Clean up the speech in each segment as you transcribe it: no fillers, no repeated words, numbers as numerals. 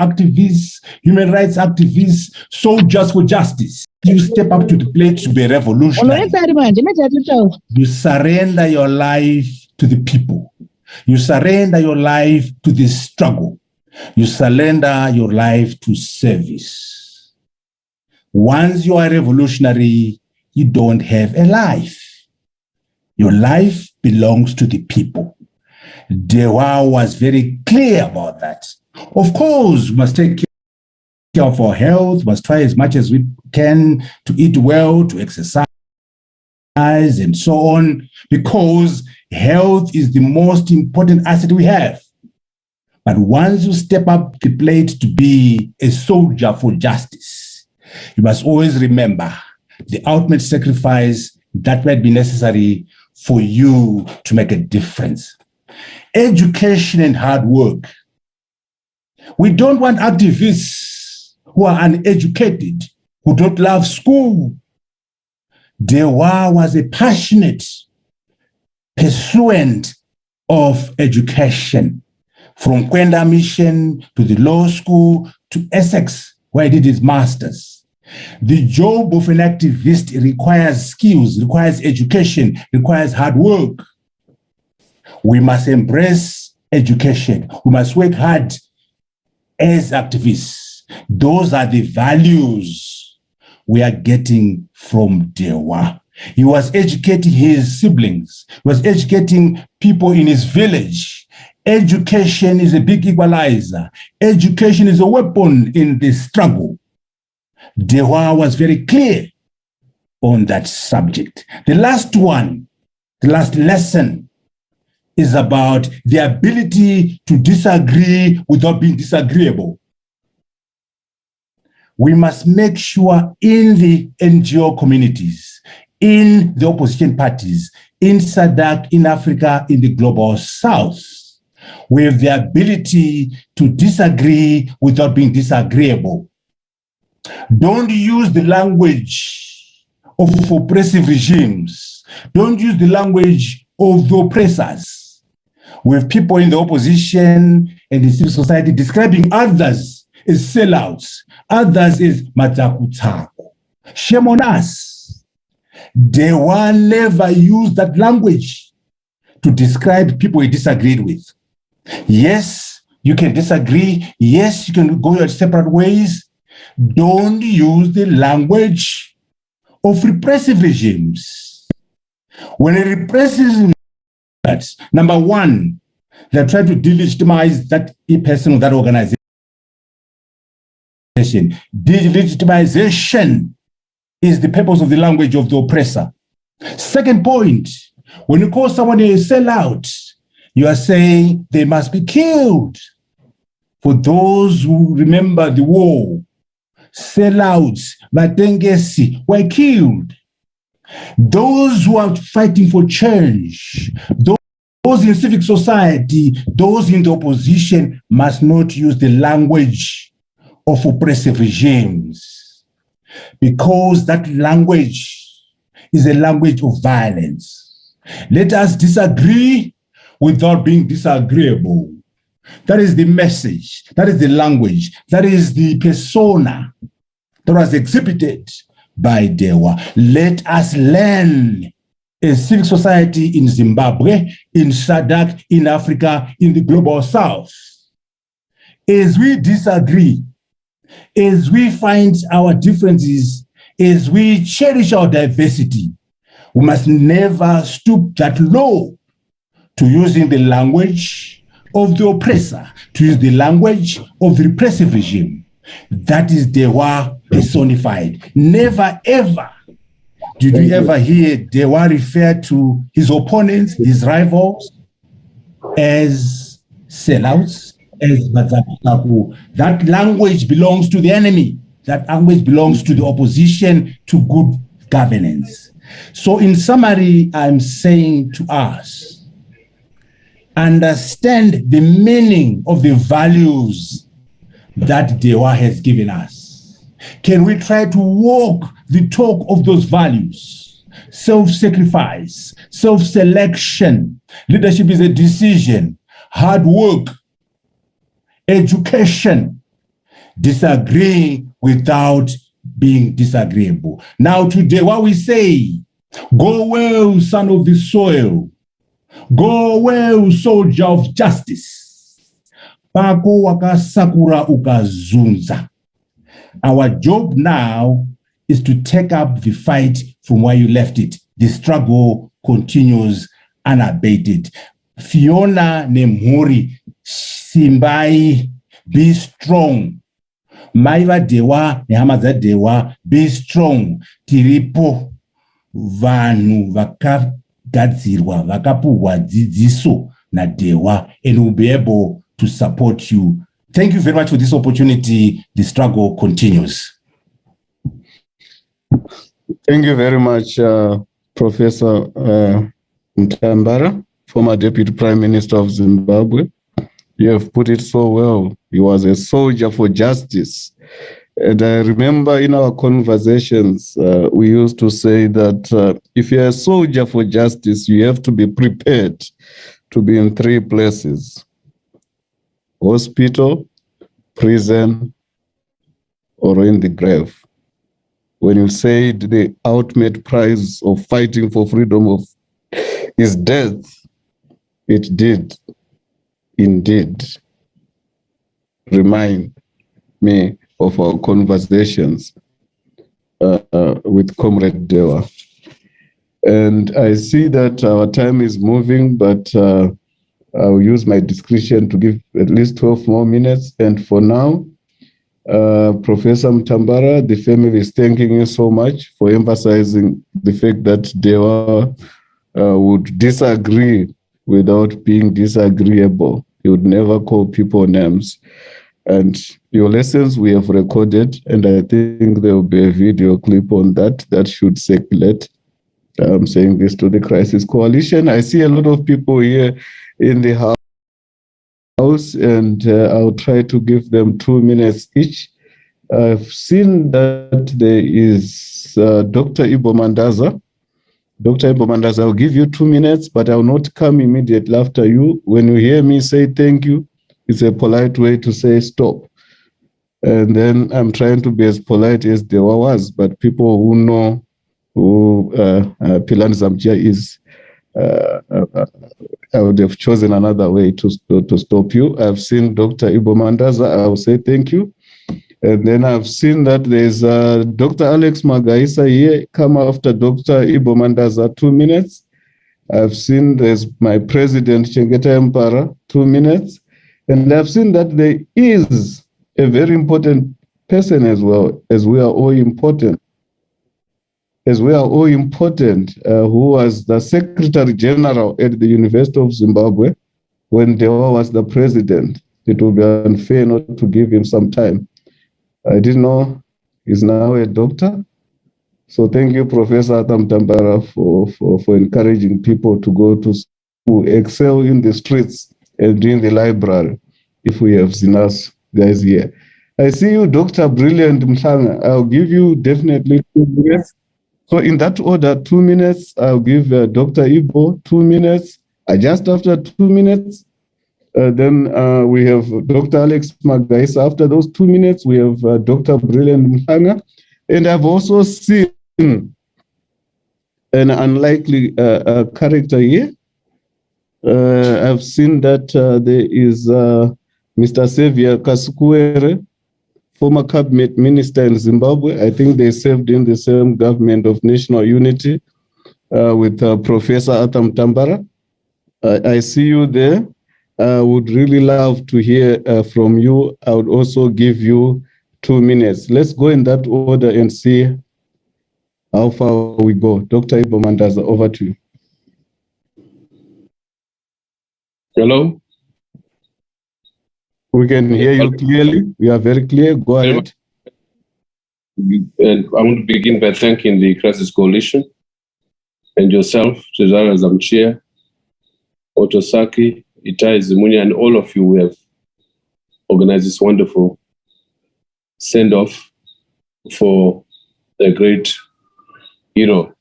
activists, human rights activists, soldiers for justice. You step up to the plate to be revolutionary. You surrender your life to the people. You surrender your life to the struggle. You surrender your life to service. Once you are revolutionary, you don't have a life. Your life belongs to the people. Dewa was very clear about that. Of course, we must take care of our health, must try as much as we can to eat well, to exercise, and so on, because health is the most important asset we have. But once you step up the plate to be a soldier for justice, you must always remember the ultimate sacrifice that might be necessary for you to make a difference. Education and hard work. We don't want activists who are uneducated, who don't love school. Dewa was a passionate pursuant of education, from Kwenda Mission to the law school to Essex, where he did his master's. The job of an activist requires skills, requires education, requires hard work. We must embrace education. We must work hard as activists. Those are the values we are getting from Dewa. He was educating his siblings. He was educating people in his village. Education is a big equalizer. Education is a weapon in the struggle. Dewa was very clear on that subject. The last one, the last lesson, is about the ability to disagree without being disagreeable. We must make sure in the NGO communities, in the opposition parties, in SADC, in Africa, in the global south, we have the ability to disagree without being disagreeable. Don't use the language of oppressive regimes. Don't use the language of the oppressors. We have people in the opposition and the civil society describing others as sellouts, others as matakutako. Shame on us. Dewa never used that language to describe people he disagreed with. Yes, you can disagree. Yes, you can go your separate ways. Don't use the language of repressive regimes. When a repressive, number one, they're trying to delegitimize that person or that organization. Delegitimization is the purpose of the language of the oppressor. Second point, when you call someone a sellout, you are saying they must be killed. For those who remember the war, sellouts, Batengesi, were killed. Those who are fighting for change, those in civic society, those in the opposition must not use the language of oppressive regimes, because that language is a language of violence. Let us disagree without being disagreeable. That is the message. That is the language. That is the persona that was exhibited by Dewa. Let us learn a civic society in Zimbabwe, in SADC, in Africa, in the global south. As we disagree, as we find our differences, as we cherish our diversity, we must never stoop that low to using the language of the oppressor, to use the language of the repressive regime. That is Dewa personified. Never ever did we ever hear Dewa refer to his opponents, his rivals, as sellouts, as Bazakaku. That language belongs to the enemy. That language belongs to the opposition to good governance. So in summary, I'm saying to us, understand the meaning of the values that Dewa has given us. Can we try to walk the talk of those values? Self-sacrifice, self-selection, leadership is a decision, hard work, education, disagree without being disagreeable. Now today, what we say, go well, son of the soil. Go well, soldier of justice. Pako wakasakura ukazunza. Our job now is to take up the fight from where you left it. The struggle continues unabated. Fiona Nemhuri, Simbai, be strong. Maiva Dewa, Nehamaza Dewa, be strong. Tiripo, Vanu, Vakagadzirwa, Vakapuwa, Dzidziso, na Dewa, and we'll be able to support you. Thank you very much for this opportunity. The struggle continues. Thank you very much, Professor Mtambara, former Deputy Prime Minister of Zimbabwe. You have put it so well. He was a soldier for justice. And I remember in our conversations, we used to say that if you're a soldier for justice, you have to be prepared to be in three places: hospital, prison, or in the grave. When you said the ultimate prize of fighting for freedom is death, it did indeed remind me of our conversations with Comrade Dewa. And I see that our time is moving, but I'll use my discretion to give at least 12 more minutes. And for now, Professor Mtambara, the family is thanking you so much for emphasizing the fact that Dewa would disagree without being disagreeable. He would never call people names. And your lessons we have recorded, and I think there will be a video clip on that should circulate. I'm saying this to the Crisis Coalition. I see a lot of people here in the house, and I'll try to give them 2 minutes each. I've seen that there is Dr. Ibo Mandaza. Dr. Ibo Mandaza, I'll give you 2 minutes, but I'll not come immediately after you. When you hear me say thank you, it's a polite way to say stop. And then I'm trying to be as polite as Dewa was, but people who know who Pilan Zamjia is, I would have chosen another way to stop you. I've seen Dr. Ibo Mandaza, I will say thank you. And then I've seen that there's Dr. Alex Magaisa here, come after Dr. Ibo Mandaza, 2 minutes. I've seen there's my president, Chengeta Mpara, 2 minutes. And I've seen that there is a very important person as well, as we are all important. Who was the Secretary General at the University of Zimbabwe when Dewa was the president. It would be unfair not to give him some time. I didn't know he's now a doctor. So thank you, Professor Mtambara, for encouraging people to go to school, excel in the streets and in the library, if we have seen us guys here. I see you, Dr. Brilliant Mhlanga. I'll give you definitely 2 minutes. So in that order, 2 minutes, I'll give Dr. Ibo 2 minutes. Just after 2 minutes, then we have Dr. Alex Magaisa. After those 2 minutes, we have Dr. Brilliant Mhlanga. And I've also seen an unlikely character here. I've seen that there is Mr. Xavier Kasukuere, former cabinet minister in Zimbabwe. I think they served in the same government of national unity with Professor Atam Tambara. I see you there. I would really love to hear from you. I would also give you 2 minutes. Let's go in that order and see how far we go. Dr. Ibo Mandaza, over to you. Hello? We can hear you clearly. We are very clear. Go ahead. And I want to begin by thanking the Crisis Coalition and yourself, Cesare Zamchia, Otosaki, Itai Zimunya, and all of you who have organized this wonderful send-off for a great hero,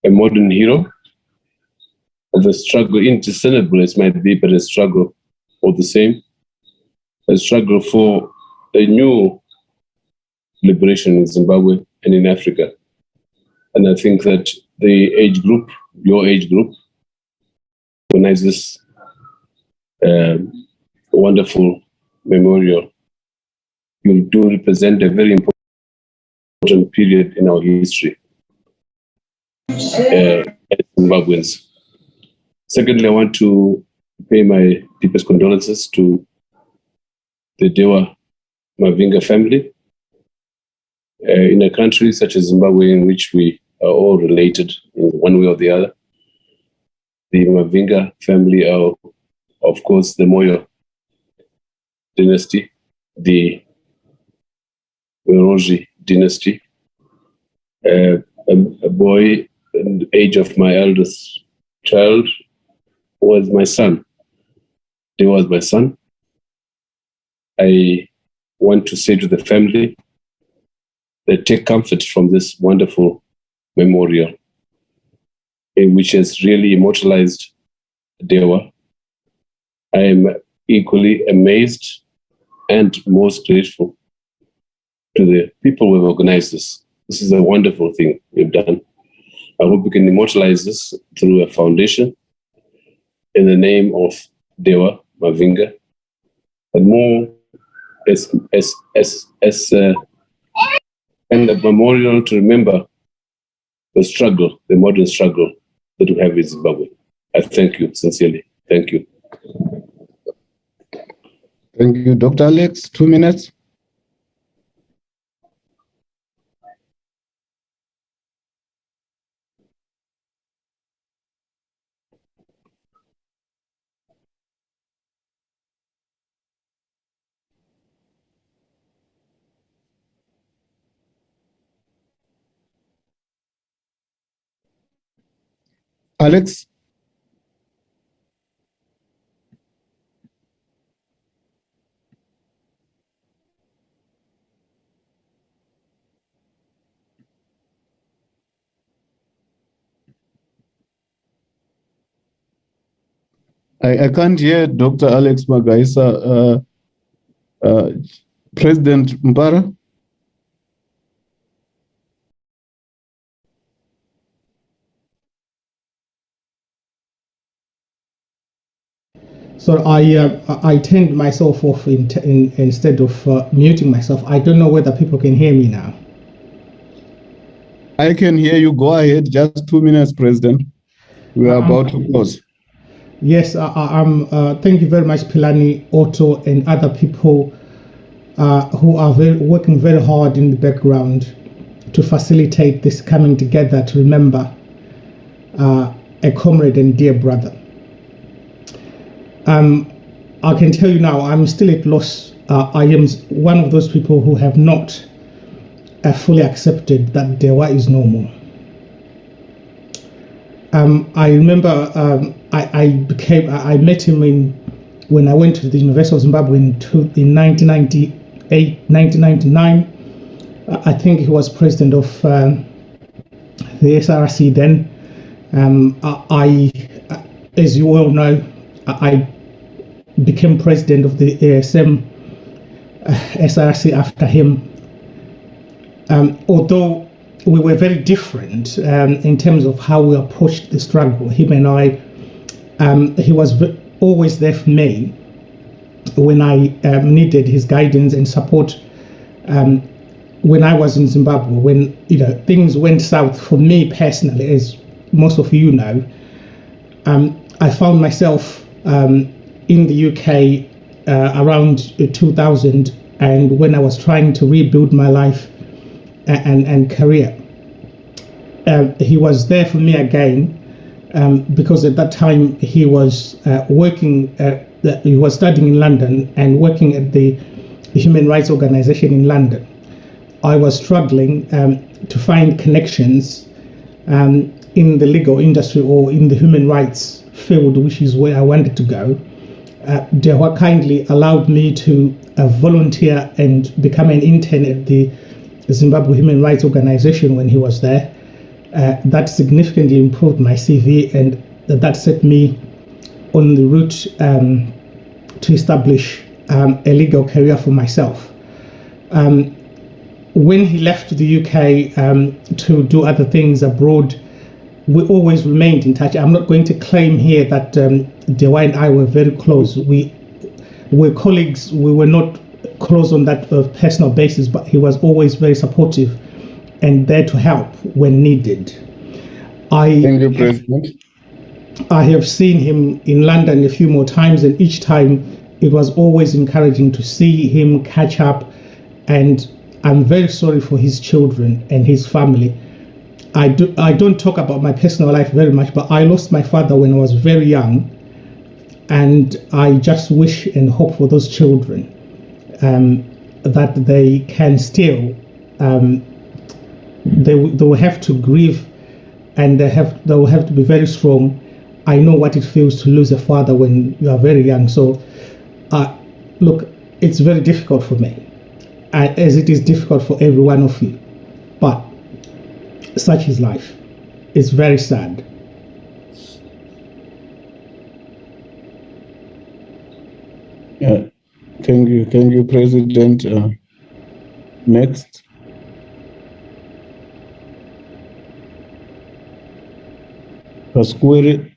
a modern hero. The struggle, indiscernible as might be, but a struggle all the same. A struggle for a new liberation in Zimbabwe and in Africa. And I think that the age group, your age group, organizes a wonderful memorial. You do represent a very important period in our history as Zimbabweans. Secondly, I want to pay my deepest condolences to the Dewa Mavhinga family. In a country such as Zimbabwe, in which we are all related in one way or the other, the Mavhinga family are, of course, the Moyo dynasty, the Weroji dynasty. A boy in the age of my eldest child was my son. He was my son. I want to say to the family that take comfort from this wonderful memorial, which has really immortalized Dewa. I am equally amazed and most grateful to the people who have organized this. This is a wonderful thing you've done. I hope we can immortalize this through a foundation in the name of Dewa Mavhinga, but more and a memorial to remember the struggle, the modern struggle that we have in Zimbabwe. I thank you sincerely. Thank you. Thank you. Dr. Alex, 2 minutes. Alex? I can't hear Dr. Alex Magaisa. President Mbara? So I turned myself off instead of muting myself. I don't know whether people can hear me now. I can hear you. Go ahead. Just 2 minutes, President. We are about to close. Yes, thank you very much, Pilani, Otto, and other people who are working very hard in the background to facilitate this coming together to remember a comrade and dear brother. I can tell you now, I'm still at loss. I am one of those people who have not fully accepted that Dewa is normal. I remember I met him when I went to the University of Zimbabwe in 1998, 1999. I think he was president of the SRC then. As you all know, I became president of the ASM SRC after him. Although we were very different in terms of how we approached the struggle, him and I, he was always there for me when I needed his guidance and support. When I was in Zimbabwe, when things went south for me personally, as most of you know, I found myself in the UK around 2000, and when I was trying to rebuild my life and career, he was there for me again, because at that time he was he was studying in London and working at the Human Rights Organization in London. I was struggling to find connections in the legal industry or in the human rights field, which is where I wanted to go. Dewa kindly allowed me to volunteer and become an intern at the Zimbabwe Human Rights Organization when he was there. That significantly improved my CV, and that set me on the route to establish a legal career for myself. When he left the UK to do other things abroad, we always remained in touch. I'm not going to claim here that Dewa and I were very close. We were colleagues. We were not close on that personal basis, but he was always very supportive and there to help when needed. Thank you, President. I have seen him in London a few more times, and each time it was always encouraging to see him catch up, and I'm very sorry for his children and his family. I don't talk about my personal life very much, but I lost my father when I was very young, and I just wish and hope for those children that they can still, they will have to grieve, and they will have to be very strong. I know what it feels to lose a father when you are very young. So, look, it's very difficult for me, as it is difficult for every one of you. But such is life. It's very sad. Yeah. Thank you, President. Next. Pasquale.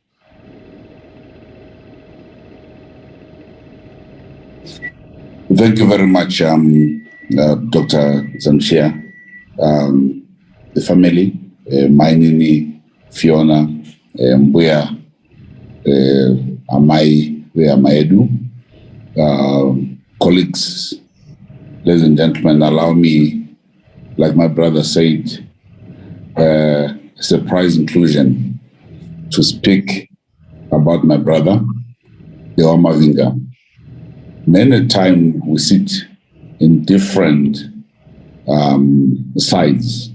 Thank you very much, Dr. Zamshia, the family, Mainini, Fiona, Mbuya, Amai, Maedu, colleagues, ladies and gentlemen, allow me, like my brother said, surprise inclusion to speak about my brother, Dewa Mavhinga. Many times we sit in different sides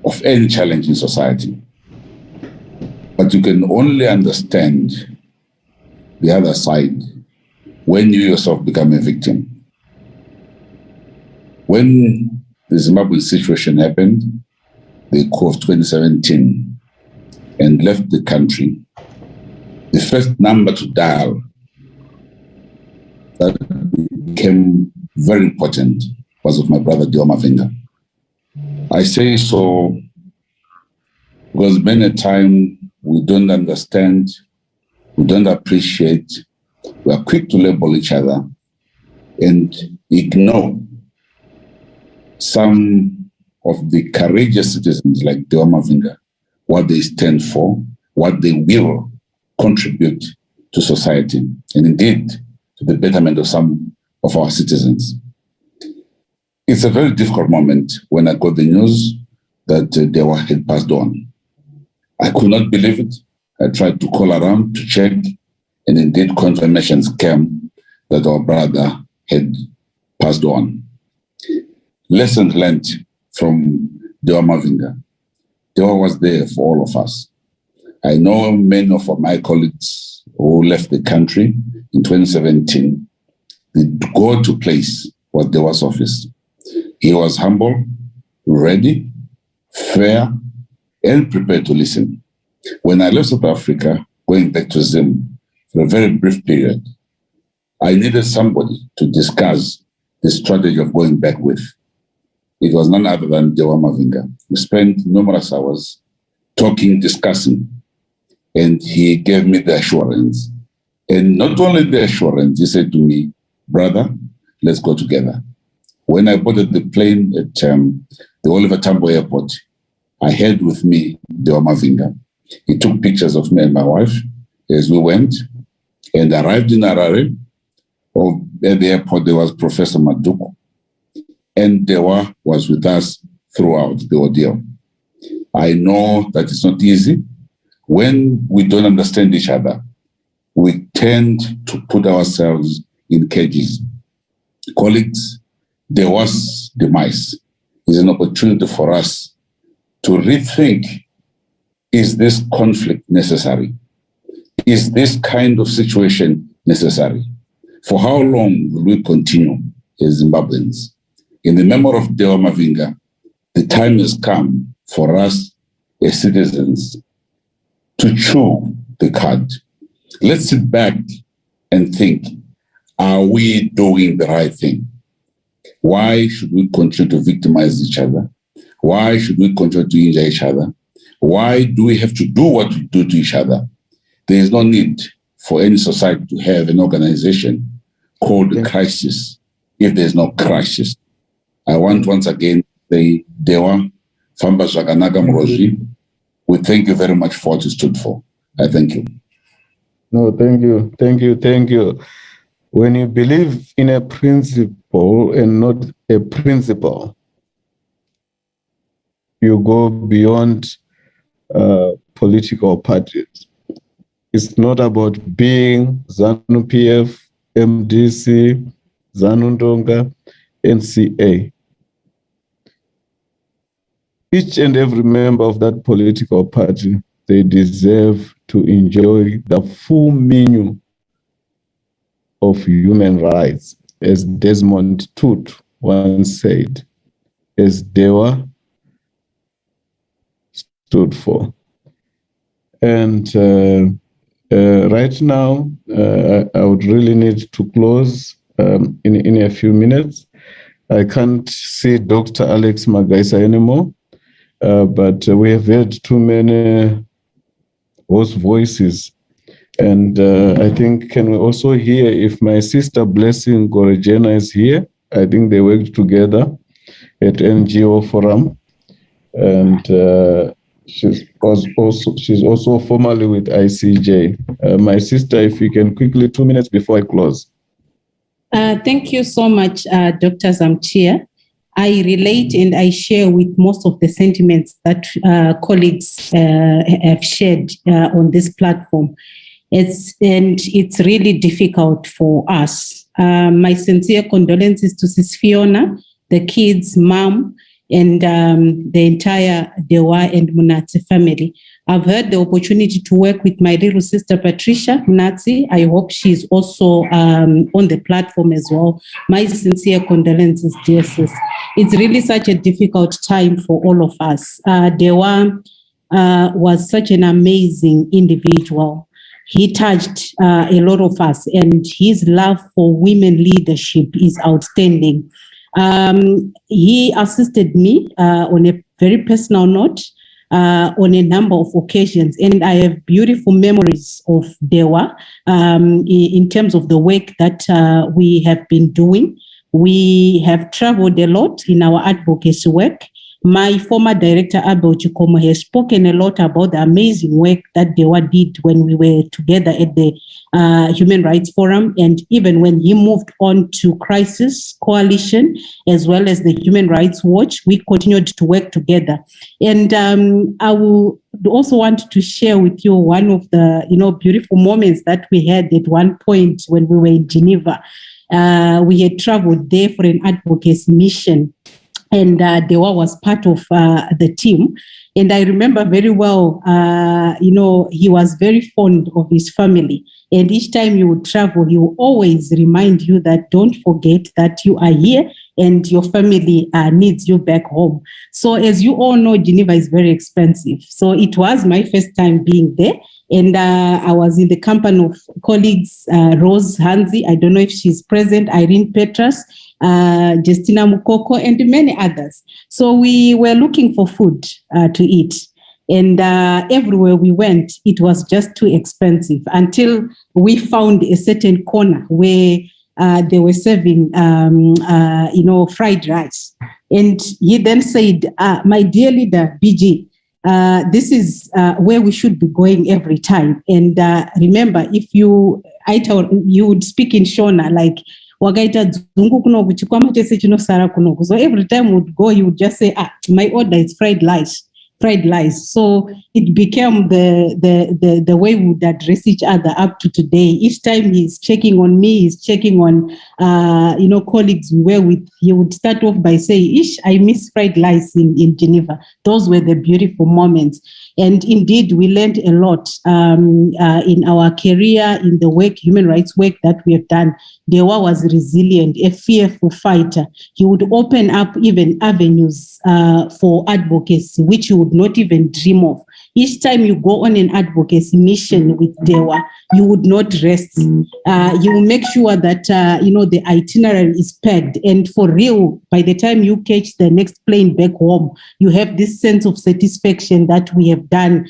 of any challenge in society, but you can only understand the other side when you yourself become a victim. When the Zimbabwean situation happened, the coup of 2017, and left the country, the first number to dial that became very important was of my brother Dewa Mavhinga. I say so because many times we don't understand, we don't appreciate, we are quick to label each other and ignore some of the courageous citizens like Dewa Mavhinga, what they stand for, what they will contribute to society, and indeed to the betterment of some of our citizens. It's a very difficult moment when I got the news that Dewa had passed on. I could not believe it. I tried to call around to check, and indeed confirmations came that our brother had passed on. Lessons learned from Dewa Mavhinga. Dewa was there for all of us. I know many of my colleagues who left the country in 2017, the go-to place was Dewa's office. He was humble, ready, fair, and prepared to listen. When I left South Africa, going back to Zim for a very brief period, I needed somebody to discuss the strategy of going back with. It was none other than Dewa Mavhinga. We spent numerous hours talking, discussing, and he gave me the assurance. And not only the assurance, he said to me, brother, let's go together. When I boarded the plane at the Oliver Tambo Airport, I had with me Dewa Mavhinga. He took pictures of me and my wife as we went and arrived in Harare. At the airport, there was Professor Maduku, and Dewa was with us throughout the ordeal. I know that it's not easy. When we don't understand each other, we tend to put ourselves in cages. Colleagues, Dewa's demise is an opportunity for us to rethink, is this conflict necessary? Is this kind of situation necessary? For how long will we continue as Zimbabweans? In the memory of Dewa Mavhinga, the time has come for us as citizens to chew the cud. Let's sit back and think, are we doing the right thing? Why should we continue to victimize each other? Why should we continue to injure each other? Why do we have to do what we do to each other? There is no need for any society to have an organization called a crisis if there's no crisis. I want once again to say, Dewa, Famba Zvakanaka Murozi, we thank you very much for what you stood for. I thank you. No, thank you, thank you, thank you. When you believe in a principle and not a principle, you go beyond political parties. It's not about being ZANU-PF, MDC, ZANU-Ndonga, NCA. Each and every member of that political party, they deserve to enjoy the full menu of human rights, as Desmond Tutu once said, as Dewa stood for. And right now, I would really need to close in a few minutes. I can't see Dr. Alex Magaisa anymore, but we have heard too many hoarse voices. And I think, can we also hear if my sister Blessing Gorejena is here? I think they worked together at NGO Forum. And she's also formerly with ICJ. My sister, if you can quickly, 2 minutes before I close. Thank you so much, Dr. Zamchia. I relate and I share with most of the sentiments that colleagues have shared on this platform. It's really difficult for us. My sincere condolences to Sis Fiona, the kids, mom, and the entire Dewa and Munatsi family. I've had the opportunity to work with my little sister, Patricia Munatsi. I hope she's also on the platform as well. My sincere condolences, dear sis. It's really such a difficult time for all of us. Dewa was such an amazing individual. He touched a lot of us, and his love for women leadership is outstanding. He assisted me on a very personal note on a number of occasions, and I have beautiful memories of Dewa in terms of the work that we have been doing. We have traveled a lot in our advocacy work. My former director, Abel Chikomo, has spoken a lot about the amazing work that Dewa did when we were together at the Human Rights Forum, and even when he moved on to Crisis Coalition, as well as the Human Rights Watch, we continued to work together. And I will also want to share with you one of the beautiful moments that we had at one point when we were in Geneva. We had traveled there for an advocacy mission, and Dewa was part of the team. And I remember very well, he was very fond of his family. And each time you would travel, he would always remind you that don't forget that you are here and your family needs you back home. So as you all know, Geneva is very expensive. So it was my first time being there. And I was in the company of colleagues, Rose Hanzi, I don't know if she's present, Irene Petras, Justina Mukoko, and many others. So we were looking for food to eat. And everywhere we went, it was just too expensive until we found a certain corner where they were serving, fried rice. And he then said, my dear leader, BG, this is where we should be going every time. And remember, if you would speak in Shona, like, so every time we would go, he would just say, my order is fried rice. So it became the way we would address each other up to today. Each time he's checking on me, he's checking on colleagues we were with, he would start off by saying, I miss fried rice in Geneva. Those were the beautiful moments. And indeed, we learned a lot in our career, in the work, human rights work that we have done. Dewa was resilient, a fearful fighter. He would open up even avenues for advocacy, which you would not even dream of. each time you go on an advocacy mission with Dewa, you would not rest. You will make sure that, the itinerary is pegged. And for real, by the time you catch the next plane back home, you have this sense of satisfaction that we have done,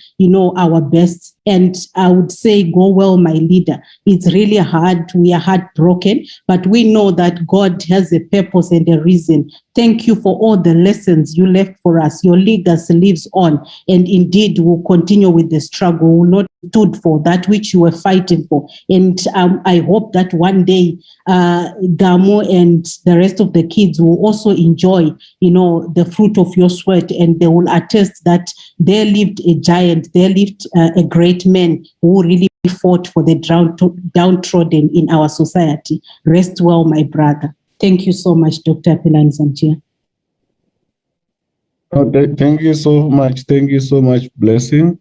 our best. And I would say, go well, my leader. It's really hard. We are heartbroken, but we know that God has a purpose and a reason. Thank you for all the lessons you left for us. Your legacy lives on, and indeed will continue with the struggle. Will not stood for that which you were fighting for. And I hope that one day Gamo and the rest of the kids will also enjoy, the fruit of your sweat, and they will attest that they lived a giant, they lived a great man who really fought for the downtrodden in our society. Rest well, my brother. Thank you so much, Dr. Pilani Zamchia. Thank you so much. Thank you so much, Blessing.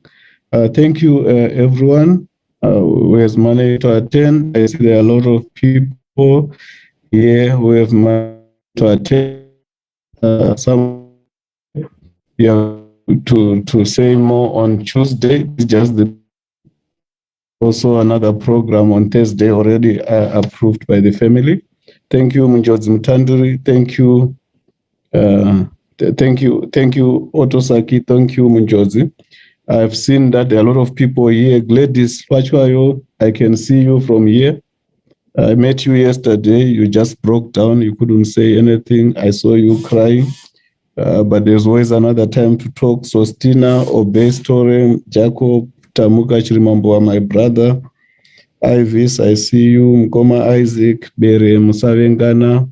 Thank you, everyone who has managed to attend. I see there are a lot of people here who have managed to attend. Some to say more on Tuesday. It's just also another program on Thursday already approved by the family. Thank you, Mjozi Mtanduri. Thank you. Thank you, Otosaki. Thank you, Mjozi. I've seen that there are a lot of people here. Gladys Pachwayo, I can see you from here. I met you yesterday. You just broke down. You couldn't say anything. I saw you crying. But there's always another time to talk. Sostina, Obey Story, Jacob, Tamuka Chirimamboa, my brother. Ivis, I see you. Mkoma Isaac, Bere Musavengana,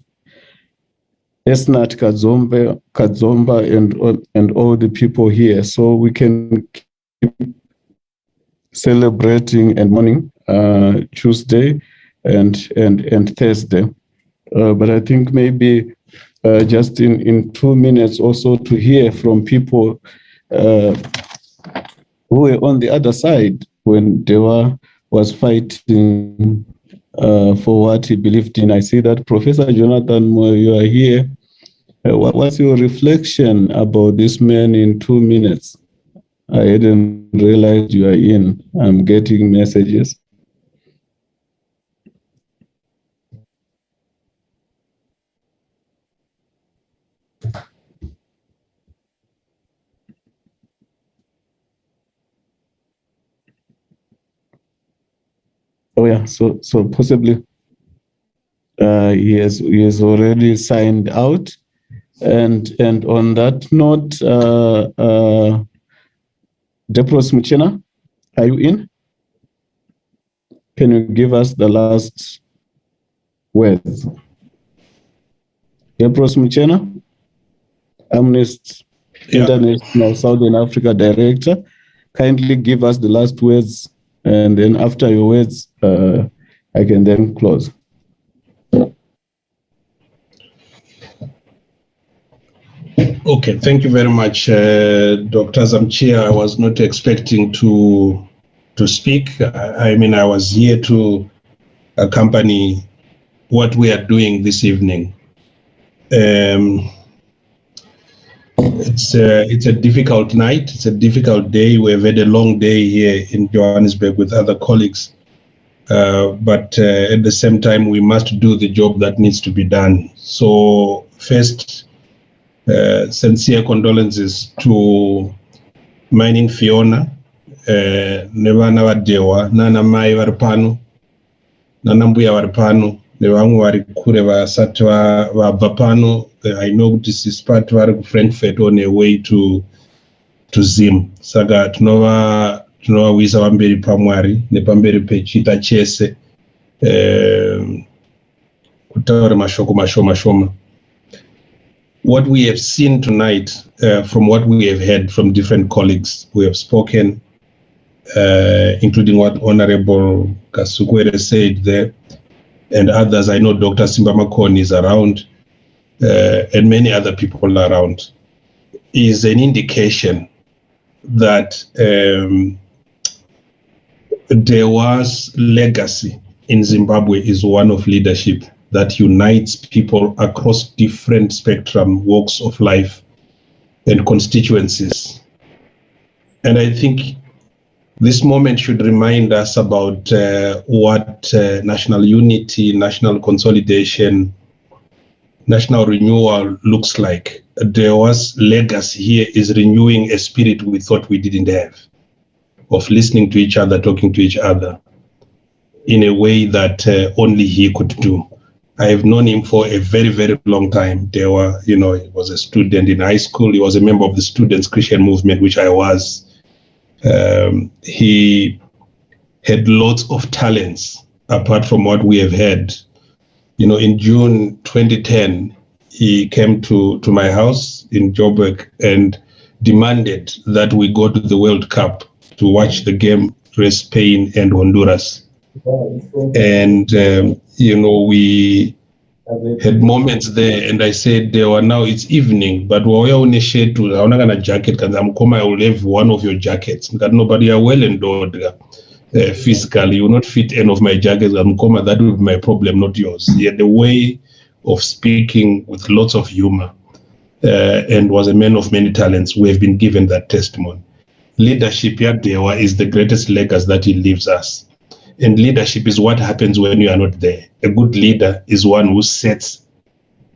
Esnat Kadzomba, and all the people here. So we can keep celebrating and mourning Tuesday and Thursday. But I think maybe just in 2 minutes also to hear from people who were on the other side when Dewa was fighting for what he believed in. I see that Professor Jonathan Moyo, you are here. What's your reflection about this man in 2 minutes? I hadn't realized you are in. I'm getting messages. Oh yeah, so possibly he has already signed out, and on that note, Depros Muchena, are you in? Can you give us the last words? Depros Muchena, Amnesty International Southern Africa Director, kindly give us the last words. And then after your words, I can then close. Okay, thank you very much, Dr. Zamchia. I was not expecting to speak. I mean, I was here to accompany what we are doing this evening. It's a difficult night. It's a difficult day. We've had a long day here in Johannesburg with other colleagues. But at the same time, we must do the job that needs to be done. So first, sincere condolences to Mining Fiona, Nevana Wadewa, Nana Mai Varpano, Nana Mbuya Varpano, Nevangu Varikure Vasatwa Vapano. I know this is part of Frankfurt on a way to Zim. Saga Tunova Wisa Wamberi Pamwari, Nepamberi Pechita Chese, Kutawari Mashoko Mashoma. What we have seen tonight, from what we have heard from different colleagues who have spoken, including what Honorable Kasukwere said there, and others, I know Dr. Simba Makoni is around, and many other people around, is an indication that Dewa's legacy in Zimbabwe is one of leadership that unites people across different spectrum, walks of life, and constituencies. And I think this moment should remind us about what national unity, national consolidation, national renewal looks like. Dewa's legacy here is renewing a spirit we thought we didn't have, of listening to each other, talking to each other in a way that only he could do. I have known him for a very, very long time. Dewa, he was a student in high school. He was a member of the Students' Christian Movement, which I was. He had lots of talents apart from what we have had. In June 2010, he came to my house in Joburg and demanded that we go to the World Cup to watch the game between Spain and Honduras. And, we had moments there, and I said, now it's evening, but we're on a shade to, I'm not going to jacket, because I will have one of your jackets. Nobody are well endowed physically. You will not fit any of my jackets. That would be my problem, not yours. He had a way of speaking with lots of humor and was a man of many talents. We have been given that testimony. Leadership at Dewa is the greatest legacy that he leaves us. And leadership is what happens when you are not there. A good leader is one who sets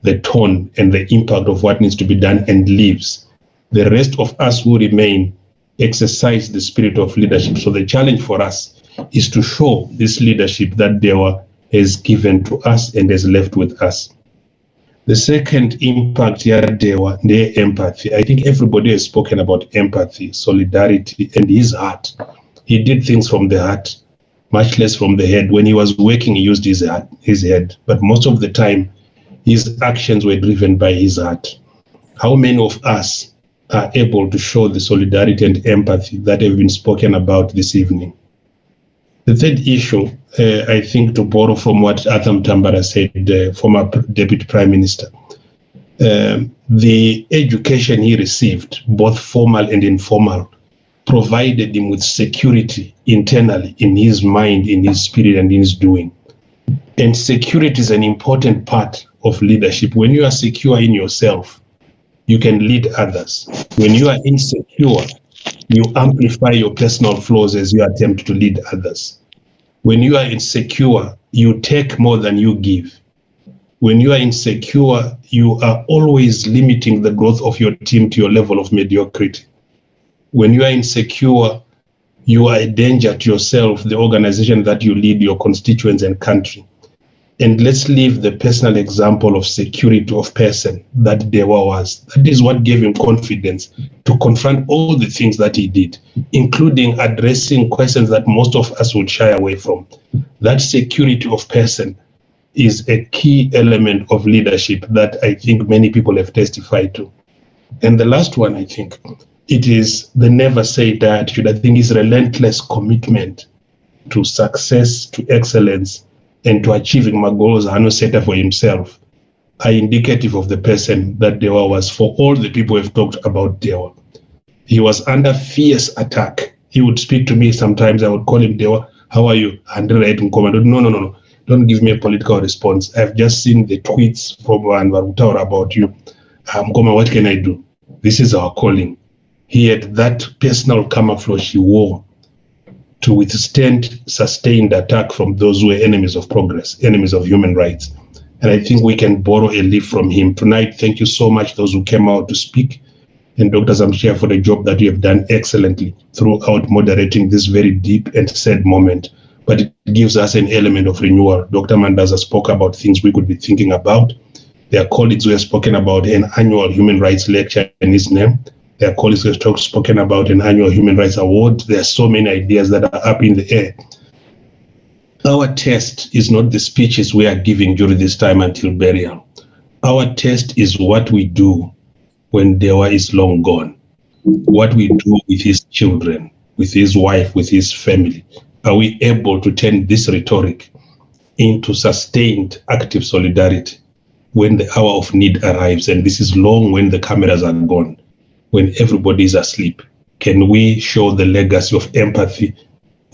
the tone and the impact of what needs to be done and leaves. The rest of us who remain exercise the spirit of leadership. So the challenge for us is to show this leadership that Dewa has given to us and has left with us. The second impact here at Dewa, the empathy. I think everybody has spoken about empathy, solidarity, and his heart. He did things from the heart, much less from the head. When he was working, he used his head. But most of the time, his actions were driven by his heart. How many of us are able to show the solidarity and empathy that have been spoken about this evening? The third issue, I think, to borrow from what Atham Tambara said, former Deputy Prime Minister, the education he received, both formal and informal, provided him with security internally in his mind, in his spirit, and in his doing. And security is an important part of leadership. When you are secure in yourself, you can lead others. When you are insecure, you amplify your personal flaws as you attempt to lead others. When you are insecure, you take more than you give. When you are insecure, you are always limiting the growth of your team to your level of mediocrity. When you are insecure, you are a danger to yourself, the organization that you lead, your constituents and country. And let's leave the personal example of security of person that Dewa was. That is what gave him confidence to confront all the things that he did, including addressing questions that most of us would shy away from. That security of person is a key element of leadership that I think many people have testified to. And the last one, I think, it is the never say die attitude. I think his relentless commitment to success, to excellence, and to achieving my goals Hano set for himself are indicative of the person that Dewa was. For all the people who have talked about Dewa, he was under fierce attack. He would speak to me sometimes. I would call him, Dewa, how are you? No. Don't give me a political response. I've just seen the tweets from Anwar Utaura about you. What can I do? This is our calling. He had that personal camouflage he wore to withstand sustained attack from those who were enemies of progress, enemies of human rights. And I think we can borrow a leaf from him. Tonight, thank you so much, those who came out to speak, and Dr. Zamchia for the job that you have done excellently throughout moderating this very deep and sad moment. But it gives us an element of renewal. Dr. Mandaza spoke about things we could be thinking about. There are colleagues who have spoken about an annual human rights lecture in his name. There are colleagues who have spoken about an annual human rights award. There are so many ideas that are up in the air. Our test is not the speeches we are giving during this time until burial. Our test is what we do when Dewa is long gone. What we do with his children, with his wife, with his family. Are we able to turn this rhetoric into sustained active solidarity when the hour of need arrives? And this is long when the cameras are gone, when everybody is asleep. Can we show the legacy of empathy,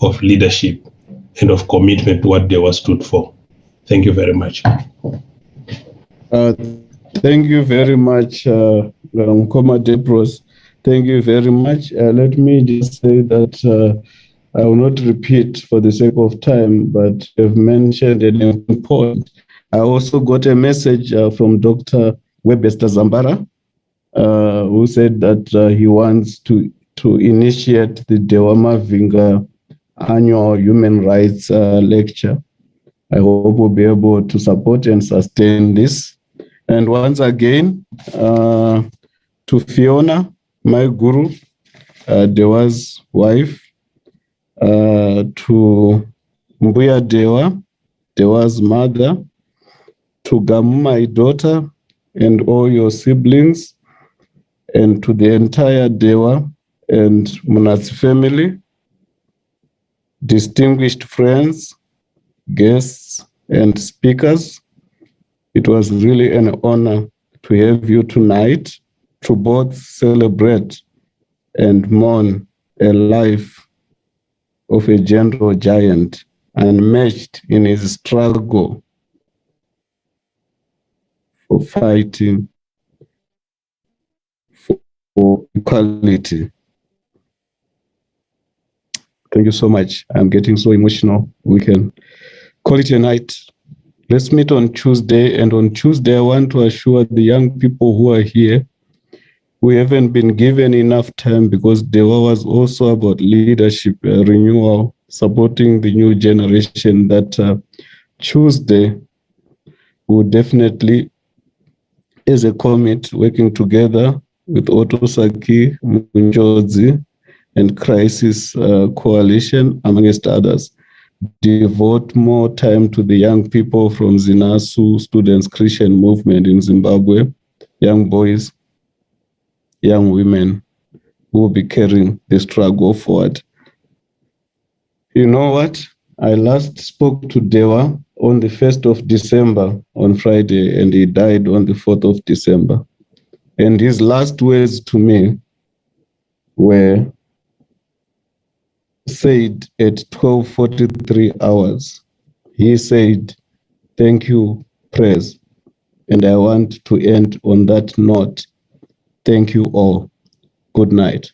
of leadership, and of commitment to what Dewa stood for? Thank you very much. Thank you very much, Mkoma Debros. Thank you very much. Let me just say that I will not repeat for the sake of time, but you've mentioned an important point. I also got a message from Dr. Webster Zambara, who said that he wants to initiate the Dewa Mavhinga annual human rights lecture. I hope we'll be able to support and sustain this. And once again, to Fiona, my guru, Dewa's wife, to Mbuya Dewa, Dewa's mother, to Gamu, my daughter, and all your siblings, and to the entire Dewa and Munasi family, distinguished friends, guests, and speakers. It was really an honor to have you tonight to both celebrate and mourn a life of a gentle giant unmatched in his struggle for fighting for equality. Thank you so much. I'm getting so emotional. We can call it a night. Let's meet on Tuesday. And on Tuesday, I want to assure the young people who are here, we haven't been given enough time because Dewa was also about leadership, renewal, supporting the new generation. That Tuesday will definitely, as a commit, working together with Otosaki, Munjozi, and Crisis Coalition, amongst others, devote more time to the young people from Zinasu Students Christian Movement in Zimbabwe, young boys, young women who will be carrying the struggle forward. You know what? I last spoke to Dewa on the 1st of December, on Friday, and he died on the 4th of December. And his last words to me were said at 12:43 hours. He said, "Thank you, Prez." And I want to end on that note. Thank you all. Good night.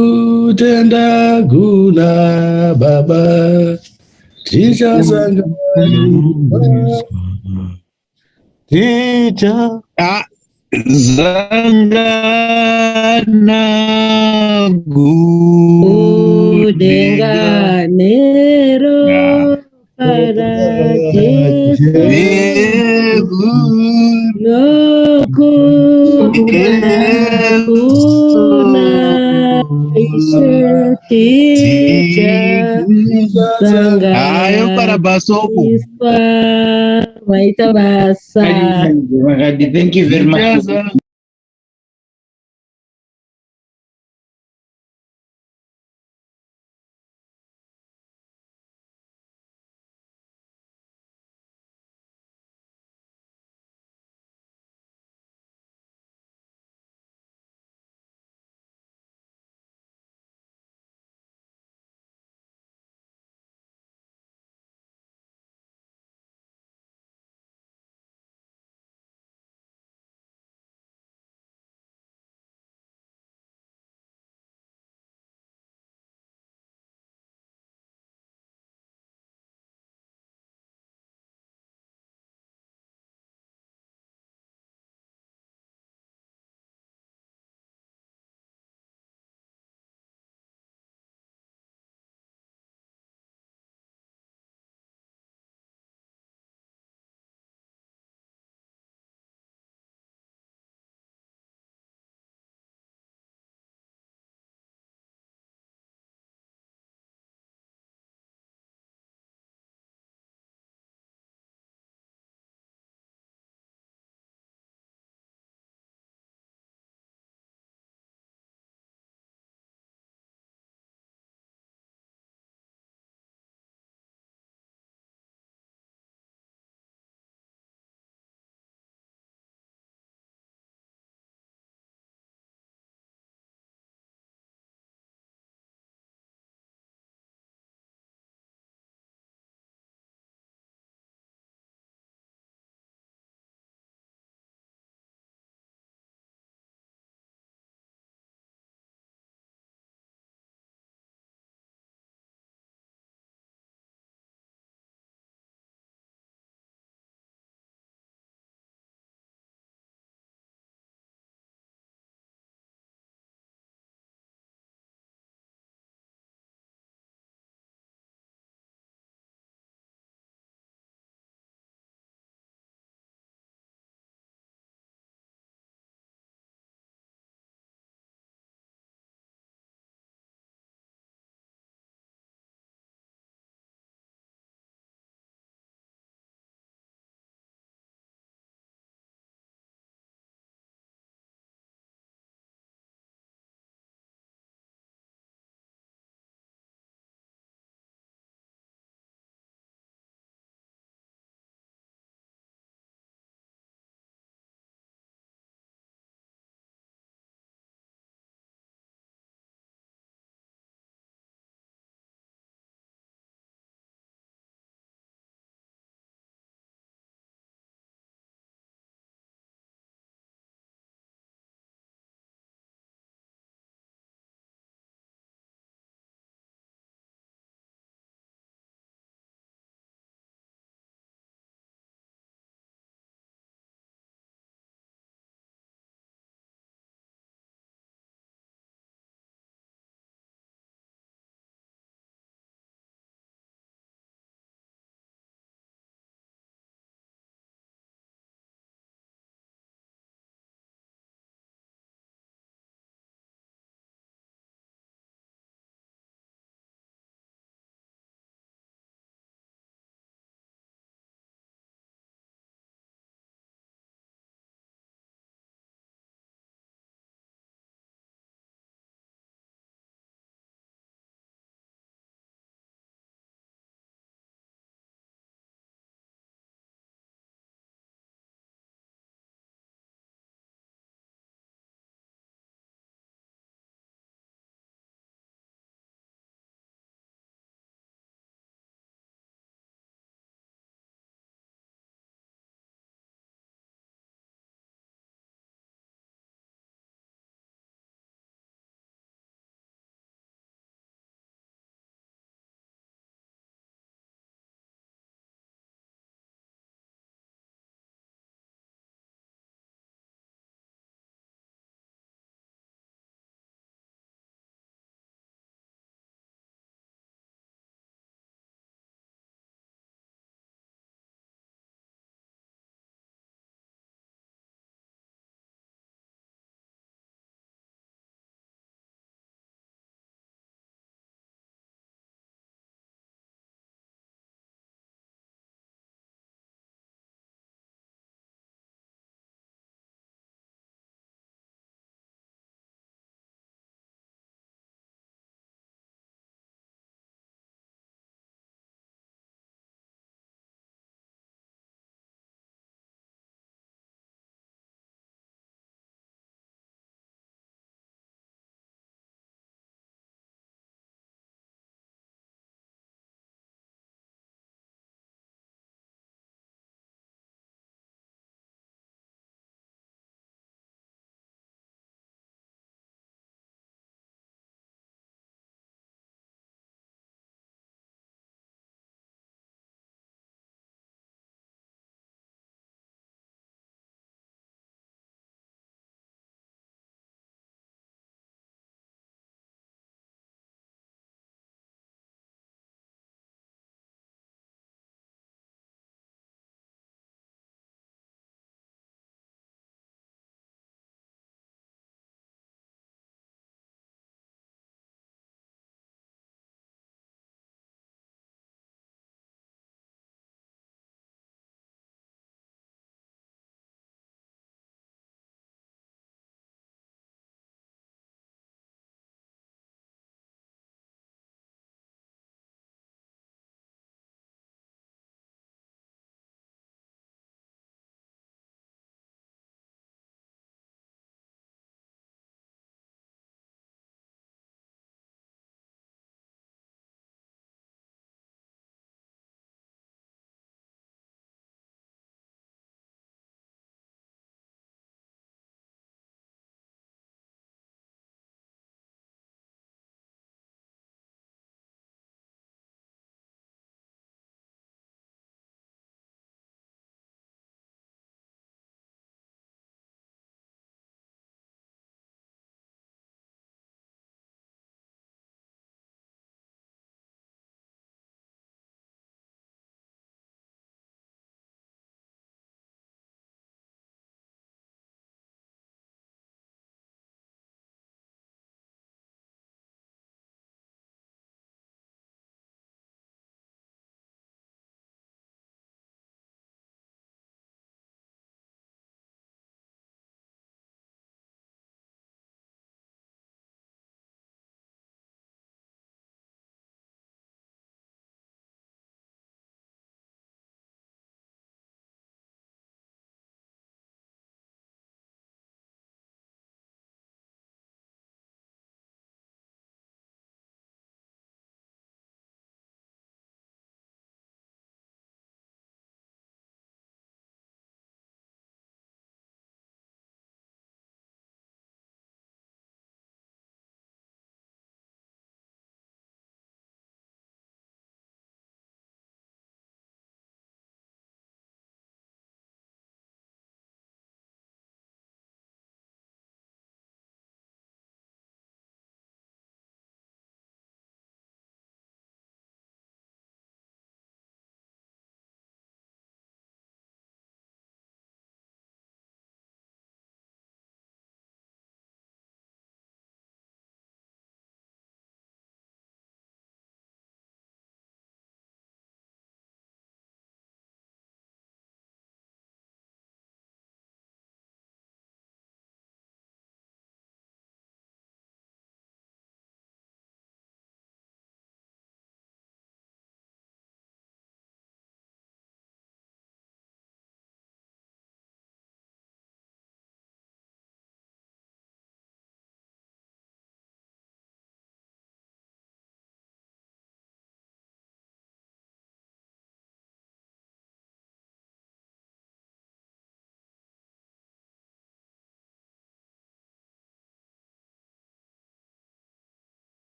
Nakutenda kuna baba tichasanga ticha zangana Udenga nero para kuna ishetija sanga ayo para basopo ispa maita basa. Thank you very much.